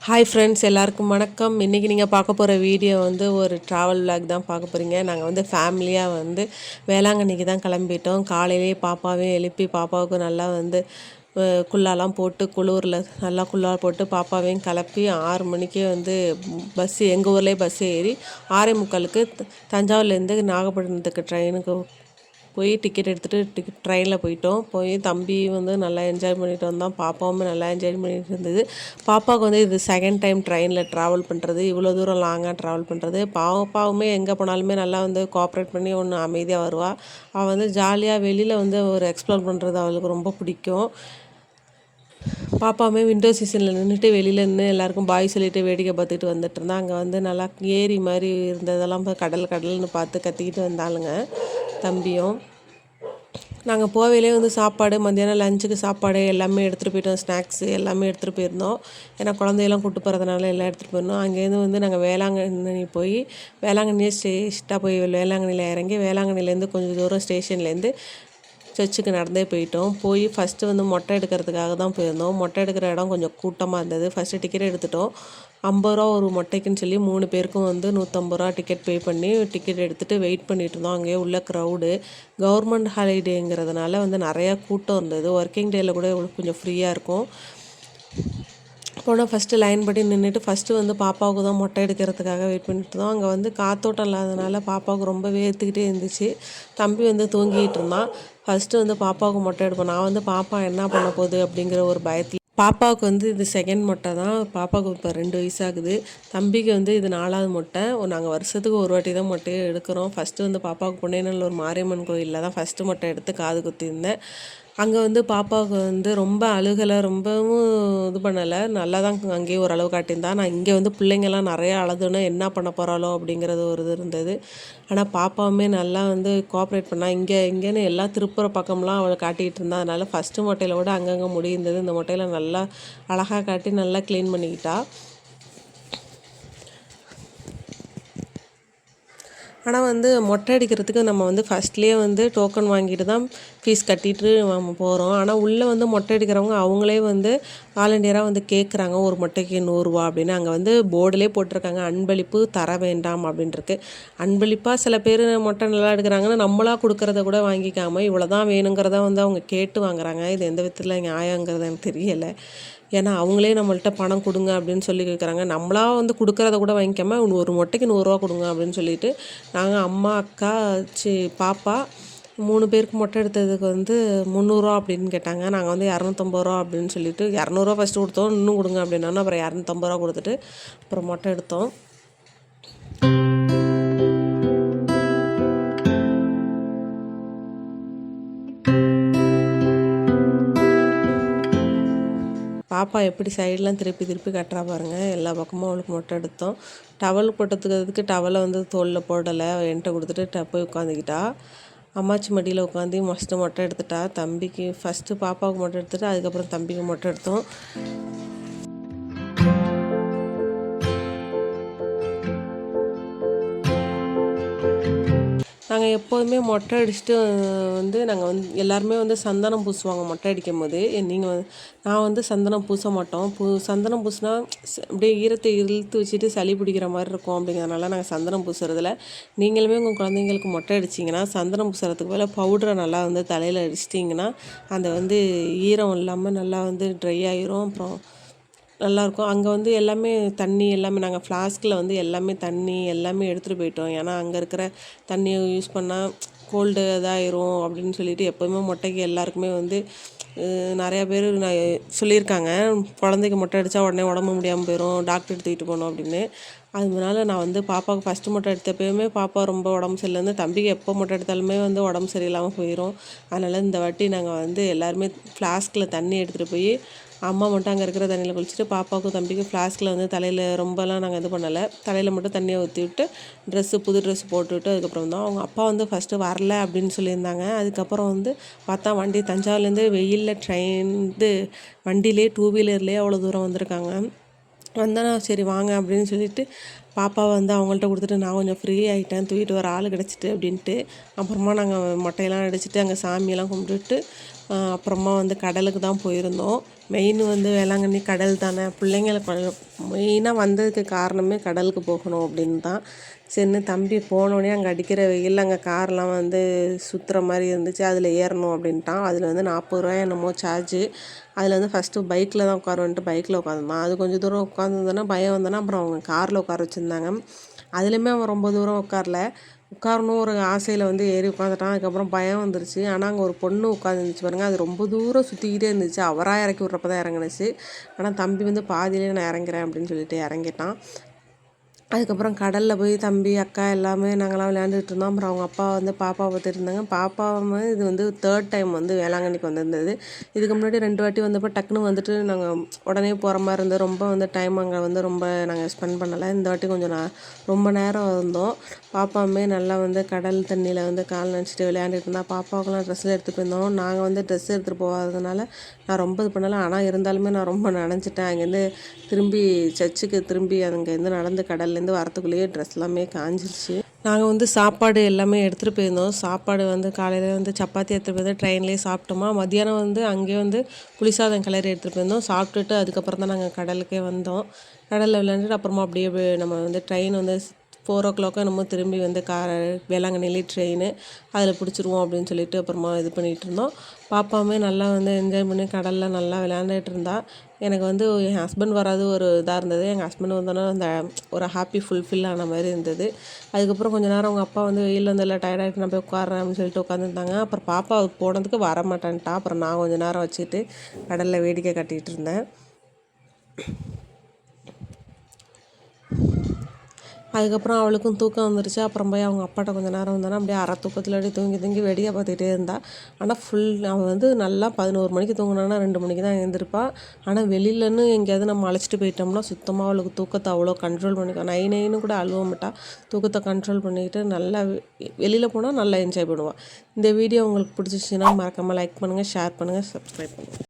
Hi friends, எல்லாருக்கும் வணக்கம். இன்றைக்கி நீங்கள் பார்க்க போகிற வீடியோ வந்து ஒரு ட்ராவல் விளாக் தான் பார்க்க போகிறீங்க. நாங்கள் வந்து ஃபேமிலியாக வந்து வேளாங்கண்ணிக்கு தான் கிளம்பிட்டோம். காலையிலேயே பாப்பாவே எழுப்பி பாப்பாவுக்கு நல்லா வந்து குல்லாலாம் போட்டு குளூரில் நல்லா குல்லா போட்டு பாப்பாவையும் கிளப்பி 6 மணிக்கே வந்து பஸ்ஸு எங்கள் ஊர்லேயே பஸ்ஸு ஏறி 6:45க்கு தஞ்சாவூர்லேருந்து நாகப்பட்டினத்துக்கு ட்ரெயினுக்கு போய் டிக்கெட் எடுத்துகிட்டு ட்ரெயினில் போய் தம்பி வந்து நல்லா என்ஜாய் பண்ணிட்டு வந்தான். பாப்பாவும் நல்லா என்ஜாய் பண்ணிட்டு இருந்தது. பாப்பாவுக்கு வந்து இது செகண்ட் டைம் ட்ரெயினில் ட்ராவல் பண்ணுறது, இவ்வளோ தூரம் லாங்காக ட்ராவல் பண்ணுறது. பாப்பாவுமே எங்கே போனாலுமே நல்லா வந்து கோஆப்ரேட் பண்ணி ஒன்று அமைதியாக வருவாள். அவள் வந்து ஜாலியாக வெளியில் வந்து ஒரு எக்ஸ்ப்ளோர் பண்ணுறது அவளுக்கு ரொம்ப பிடிக்கும். பாப்பாவுமே விண்டோ சீசனில் நின்றுட்டு வெளியில் நின்று எல்லாருக்கும் பாய் சொல்லிட்டு வேடிக்கை பார்த்துட்டு வந்துட்டு இருந்தா. அங்கே வந்து நல்லா ஏரி மாதிரி இருந்ததெல்லாம் கடல்னு பார்த்து கத்திக்கிட்டு வந்தாளுங்க தம்பியும். நாங்கள் போவையிலே வந்து சாப்பாடு, மத்தியானம் லஞ்சுக்கு சாப்பாடு எல்லாமே எடுத்துகிட்டு போயிட்டோம். ஸ்நாக்ஸு எல்லாமே எடுத்துகிட்டு போயிருந்தோம். ஏன்னா குழந்தையெல்லாம் கூட்டு போகிறதுனால எல்லாம் எடுத்துகிட்டு போயிருந்தோம். அங்கேருந்து வந்து நாங்கள் வேளாங்கண்ணி போய் வேளாங்கண்ணியே ஸ்டேஷ்டாக போய் வேளாங்கண்ணியில் இறங்கி வேளாங்கண்ணிலேருந்து கொஞ்சம் தூரம் ஸ்டேஷன்லேருந்து சர்ச்சுக்கு நடந்தே போயிட்டோம். போய் ஃபஸ்ட்டு வந்து மொட்டை எடுக்கிறதுக்காக தான் போயிருந்தோம். மொட்டை எடுக்கிற இடம் கொஞ்சம் கூட்டமாக இருந்தது. ஃபஸ்ட்டு டிக்கெட் எடுத்துட்டோம். 50 ரூபா ஒரு மொட்டைக்குன்னு சொல்லி 3 பேருக்கும் வந்து 150 ரூபா டிக்கெட் பே பண்ணி டிக்கெட் எடுத்துகிட்டு வெயிட் பண்ணிட்டு இருந்தோம். அங்கேயே உள்ள க்ரௌடு கவர்மெண்ட் ஹாலிடேங்கிறதுனால வந்து நிறையா கூட்டம் இருந்தது. ஒர்க்கிங் டேயில் கூட கொஞ்சம் ஃப்ரீயாக இருக்கும். போனால் ஃபஸ்ட்டு லைன் படி நின்றுட்டு ஃபஸ்ட்டு வந்து பாப்பாவுக்கு தான் மொட்டை எடுக்கிறதுக்காக வெயிட் பண்ணிட்டு இருந்தோம். அங்கே வந்து காத்தோட்டம் இல்லாதனால பாப்பாவுக்கு ரொம்ப வேர்த்துக்கிட்டே இருந்துச்சு. தம்பி வந்து தூங்கிட்டு இருந்தான். ஃபஸ்ட்டு வந்து பாப்பாவுக்கு மொட்டை எடுப்போம். நான் வந்து பாப்பா என்ன பண்ண போகுது அப்படிங்கிற ஒரு பயத்தில் பாப்பாவுக்கு வந்து இது செகண்ட் மொட்டை தான். பாப்பாவுக்கு இப்போ 2 வயசாகுது. தம்பிக்கு வந்து இது 4வது மொட்டை. நாங்கள் வருஷத்துக்கு ஒரு வாட்டி தான் மொட்டையை எடுக்கிறோம். ஃபஸ்ட்டு வந்து பாப்பாவுக்கு பொன்னைநல்லூர் ஒரு மாரியம்மன் கோயிலில் தான் ஃபஸ்ட்டு மொட்டை எடுத்து காது குத்தியிருந்தேன். அங்கே வந்து பாப்பாவுக்கு வந்து ரொம்ப அழுகலை, ரொம்பவும் இது பண்ணலை, நல்லா தான் அங்கேயே ஓரளவு காட்டியிருந்தா. நான் இங்கே வந்து பிள்ளைங்கள்லாம் நிறையா அழுதுன்னா என்ன பண்ண போகிறாளோ அப்படிங்கிறது ஒரு இது இருந்தது. ஆனால் பாப்பாவுமே நல்லா வந்து கோஆப்ரேட் பண்ணால் இங்கேன்னு எல்லா திருப்புற பக்கம்லாம் அவளை காட்டிகிட்டு இருந்தா. அதனால் ஃபஸ்ட்டு மொட்டையில் கூட அங்கங்கே முடிந்தது. இந்த மொட்டையில் நல்லா அழகாக காட்டி நல்லா க்ளீன் பண்ணிக்கிட்டா. ஆனால் வந்து மொட்டை அடிக்கிறதுக்கு நம்ம வந்து ஃபஸ்ட்லேயே வந்து டோக்கன் வாங்கிட்டு தான் ஃபீஸ் கட்டிட்டு நம்ம போகிறோம். ஆனால் உள்ளே வந்து மொட்டை அடிக்கிறவங்க அவங்களே வந்து வாலண்டியராக வந்து கேட்குறாங்க, ஒரு மொட்டைக்கு 100 ரூபா அப்படின்னு. அங்கே வந்து போர்டிலே போட்டிருக்காங்க, அன்பளிப்பு தர வேண்டாம் அப்படின்ட்டுருக்கு. அன்பளிப்பாக சில பேர் மொட்டை நல்லா எடுக்கிறாங்கன்னா நம்மளாக கொடுக்குறத கூட வாங்கிக்காமல் இவ்வளோ தான் வேணுங்கிறத வந்து அவங்க கேட்டு வாங்குறாங்க. இது எந்த விதத்தில் நியாயங்கிறது எனக்கு தெரியலை. ஏன்னா அவங்களே நம்மள்ட்ட பணம் கொடுங்க அப்படின்னு சொல்லி கேட்குறாங்க. நம்மளாக வந்து கொடுக்குறத கூட வாங்கிக்காமல் ஒரு மொட்டைக்கு 100 ரூபா கொடுங்க அப்படின்னு சொல்லிட்டு நாங்கள் அம்மா, அக்கா, பாப்பா 3 பேருக்கு மொட்டை எடுத்ததுக்கு வந்து 300 ரூபா அப்படின்னு கேட்டாங்க. நாங்கள் வந்து 250 ரூபா அப்படின்னு சொல்லிட்டு 200 ரூபா ஃபஸ்ட்டு கொடுத்தோம். இன்னும் கொடுங்க அப்படின்னா அப்புறம் 250 ரூபா கொடுத்துட்டு அப்புறம் மொட்டை எடுத்தோம். பாப்பா எப்படி சைடெலாம் திருப்பி கட்டுறா பாருங்கள். எல்லா பக்கமும் அவளுக்கு மொட்டை எடுத்தோம். டவல் போட்டதுக்கு டவலை வந்து தோளில் போடலை, என்கிட்ட கொடுத்துட்டு போய் உட்காந்துக்கிட்டா. அம்மாச்சி மடியில் உட்காந்து ஃபஸ்ட்டு மொட்டை எடுத்துட்டா. தம்பிக்கு ஃபஸ்ட்டு பாப்பாவுக்கு மொட்டை எடுத்துட்டு அதுக்கப்புறம் தம்பிக்கு மொட்டை எடுத்தோம். நாங்கள் எப்போதுமே மொட்டை அடிச்சுட்டு வந்து நாங்கள் வந்து எல்லாருமே வந்து சந்தனம் பூசுவாங்க மொட்டை அடிக்கும் போது. நான் வந்து சந்தனம் பூச மாட்டோம். சந்தனம் பூசினா அப்படியே ஈரத்தை இழுத்து வச்சுட்டு சளி பிடிக்கிற மாதிரி இருக்கும். அப்படிங்கிறதுனால நாங்கள் சந்தனம் பூசுறதில்ல. நீங்களுமே உங்கள் குழந்தைங்களுக்கு மொட்டை அடிச்சிங்கன்னா சந்தனம் பூசுறதுக்கு மேலே பவுடரை நல்லா வந்து தலையில் அடிச்சிட்டிங்கன்னா அந்த வந்து ஈரம் இல்லாமல் நல்லா வந்து ட்ரை ஆகிரும். அப்புறம் நல்லாயிருக்கும். அங்கே வந்து எல்லாமே தண்ணி எல்லாமே நாங்கள் ஃப்ளாஸ்கில் வந்து எல்லாமே தண்ணி எல்லாமே எடுத்துகிட்டு போயிட்டோம். ஏன்னா அங்கே இருக்கிற தண்ணியை யூஸ் பண்ணால் கோல்டு இதாயிரும் அப்படின்னு சொல்லிட்டு எப்போதுமே மொட்டைக்கு எல்லாருக்குமே வந்து நிறையா பேர் சொல்லியிருக்காங்க, குழந்தைக்கு மொட்டை அடித்தா உடனே உடம்பு முடியாமல் போயிடும், டாக்டர் தூக்கிட்டு போகணும் அப்படின்னு. அதனால நான் வந்து பாப்பாவுக்கு ஃபஸ்ட்டு மொட்டை எடுத்தப்பயுமே பாப்பா ரொம்ப உடம்பு சரியில்லை. தம்பிக்கு எப்போ மொட்டை எடுத்தாலுமே வந்து உடம்பு சரியில்லாமல் போயிடும். அதனால் இந்த வாட்டி நாங்கள் வந்து எல்லாருமே ஃப்ளாஸ்கில் தண்ணி எடுத்துகிட்டு போய் அம்மா மட்டும் அங்கே இருக்கிற தண்ணியில் குளிச்சுட்டு பாப்பாவுக்கும் தம்பிக்கும் ஃப்ளாஸ்கில் வந்து தலையில் ரொம்பலாம் நாங்கள் இது பண்ணலை, தலையில் மட்டும் தண்ணியை ஊற்றி விட்டு புது ட்ரெஸ் போட்டுவிட்டு அதுக்கப்புறம் தான் அவங்க அப்பா வந்து ஃபஸ்ட்டு வரல அப்படின்னு சொல்லியிருந்தாங்க. அதுக்கப்புறம் வந்து பார்த்தா வண்டி தஞ்சாவூர்லேருந்து வெயிலில் வண்டியிலே 2 வீலர்லேயே அவ்வளோ தூரம் வந்திருக்காங்க. வந்தேன்னா சரி வாங்க அப்படின்னு சொல்லிட்டு பாப்பாவை வந்து அவங்கள்ட்ட கொடுத்துட்டு நான் கொஞ்சம் ஃப்ரீ ஆகிட்டேன், தூக்கிட்டு வர ஆள் கிடச்சிட்டு அப்படின்ட்டு. அப்புறமா நாங்கள் மொட்டையெல்லாம் அடிச்சுட்டு அங்கே சாமியெல்லாம் கும்பிட்டுட்டு அப்புறமா வந்து கடலுக்கு தான் போயிருந்தோம். மெயின் வந்து வேளாங்கண்ணி கடல் தானே, பிள்ளைங்கள மெயினாக வந்ததுக்கு காரணமே கடலுக்கு போகணும் அப்படின்னு தான். சரின்னு தம்பி போனோடனே அங்கே அடிக்கிற வெயிலில் அங்கே கார்லாம் வந்து சுற்றுற மாதிரி இருந்துச்சு, அதில் ஏறணும் அப்படின்ட்டான். அதில் வந்து 40 ரூபாய் என்னமோ சார்ஜு. அதில் வந்து ஃபஸ்ட்டு பைக்கில் தான் உட்காருன்ட்டு பைக்கில் உட்காந்துருந்தான். அது கொஞ்சம் தூரம் உட்காந்துருந்தோன்னா பயம் வந்தோன்னா அப்புறம் அவங்க காரில் உட்கார வச்சுருந்தாங்க. அதுலேயுமே அவன் ரொம்ப தூரம் உட்காரணும் ஒரு ஆசையில் வந்து ஏறி உட்காந்துட்டான். அதுக்கப்புறம் பயம் வந்துருச்சு. ஆனால் அங்கே ஒரு பொண்ணு உட்காந்துருந்துச்சு பாருங்கள், அது ரொம்ப தூரம் சுற்றிக்கிட்டே இருந்துச்சு. அவராக இறக்கி விட்றப்ப தான் இறங்குனுச்சு. ஆனால் தம்பி வந்து பாதியிலே நான் இறங்குறேன் அப்படின்னு சொல்லிட்டு இறங்கிட்டான். அதுக்கப்புறம் கடலில் போய் தம்பி அக்கா எல்லாமே நாங்களாம் விளையாண்டுட்டு இருந்தோம். அப்புறம் அவங்க அப்பா வந்து பாப்பாவை பார்த்துட்டு இருந்தாங்க. பாப்பாவும் இது வந்து 3rd டைம் வந்து வேளாங்கண்ணிக்கு வந்திருந்தது. இதுக்கு முன்னாடி 2 வாட்டி வந்தப்போ டக்குன்னு வந்துட்டு நாங்கள் உடனே போகிற மாதிரி இருந்தது. ரொம்ப வந்து டைம் அங்கே வந்து ரொம்ப நாங்கள் ஸ்பெண்ட் பண்ணலை. இந்த வாட்டி கொஞ்சம் ரொம்ப நேரம் இருந்தோம். பாப்பாவுமே நல்லா வந்து கடல் தண்ணியில் வந்து கால் நினச்சிட்டு விளையாண்டுட்டு இருந்தா. பாப்பாவுக்குலாம் ட்ரெஸ்ஸில் எடுத்துகிட்டு போயிருந்தோம். நாங்கள் வந்து ட்ரெஸ் எடுத்துகிட்டு போகாததுனால நான் ரொம்ப இது பண்ணலை. ஆனால் இருந்தாலுமே நான் ரொம்ப நனைஞ்சிட்டேன். அங்கேருந்து திரும்பி சர்ச்சுக்கு திரும்பி அங்கேருந்து நடந்து கடல்லேருந்து வரத்துக்குள்ளேயே ட்ரெஸ் எல்லாமே காஞ்சிருச்சு. நாங்கள் வந்து சாப்பாடு எல்லாமே எடுத்துகிட்டு போயிருந்தோம். சாப்பாடு வந்து காலையில் வந்து சப்பாத்தி எடுத்துகிட்டு போய் ட்ரெயின்லேயே சாப்பிட்டோமா. மத்தியானம் வந்து அங்கேயே வந்து புளிசாதம் கிளறி எடுத்துகிட்டு போயிருந்தோம். சாப்பிட்டுட்டு அதுக்கப்புறம் தான் நாங்கள் கடலுக்கே வந்தோம். கடலில் விளையாண்டுட்டு அப்புறமா அப்படியே நம்ம வந்து ட்ரெயின் வந்து 4 o'clock நம்ம திரும்பி வந்து வேளாங்கண்ணிலே ட்ரெயின் அதில் பிடிச்சிருவோம் அப்படின்னு சொல்லிட்டு அப்புறமா இது பண்ணிகிட்டு இருந்தோம். பாப்பாவுமே நல்லா வந்து என்ஜாய் பண்ணி கடலில் நல்லா விளையாண்டுட்டு இருந்தா. எனக்கு வந்து என் ஹஸ்பண்ட் வராது ஒரு இதாக இருந்தது. எங்கள் ஹஸ்பண்ட் வந்தோன்னா அந்த ஒரு ஹாப்பி ஃபுல்ஃபில் ஆன மாதிரி இருந்தது. அதுக்கப்புறம் கொஞ்சம் நேரம் அவங்க அப்பா வந்து வெயில் வந்து எல்லாம் டயர்டாகிட்டு நான் போய் உட்காறேன் அப்படின்னு சொல்லிட்டு உட்காந்துருந்தாங்க. அப்புறம் பாப்பா போனதுக்கு வர மாட்டேன்ட்டா. அப்புறம் நான் கொஞ்சம் நேரம் வச்சுட்டு கடலில் வேடிக்கை கட்டிகிட்டு இருந்தேன். அதுக்கப்புறம் அவளுக்கும் தூக்கம் வந்துருச்சு. அப்புறம் போய் அவங்க அப்பாட்ட கொஞ்சம் நேரம் வந்தோன்னா அப்படியே அரை தூக்கத்தில் அப்படியே தூங்கி வெடியை பார்த்துக்கிட்டே இருந்தா. ஆனால் அவள் வந்து நல்லா 11 மணிக்கு தூங்கினான்னா 2 மணிக்கு தான் எழுந்திருப்பா. ஆனால் வெளியிலன்னு எங்கேயாவது நம்ம அழைச்சிட்டு போயிட்டோம்னா சுத்தமாக அவளுக்கு தூக்கத்தை அவ்வளோ கண்ட்ரோல் பண்ணிக்கோ. நைன்னு கூட அழுவ மாட்டா. தூக்கத்தை கண்ட்ரோல் பண்ணிக்கிட்டு நல்லா வெளியில் போனால் நல்லா என்ஜாய் பண்ணுவாள். இந்த வீடியோ உங்களுக்கு பிடிச்சிச்சின்னா மறக்காமல் லைக் பண்ணுங்கள், ஷேர் பண்ணுங்கள், சப்ஸ்கிரைப் பண்ணுங்கள்.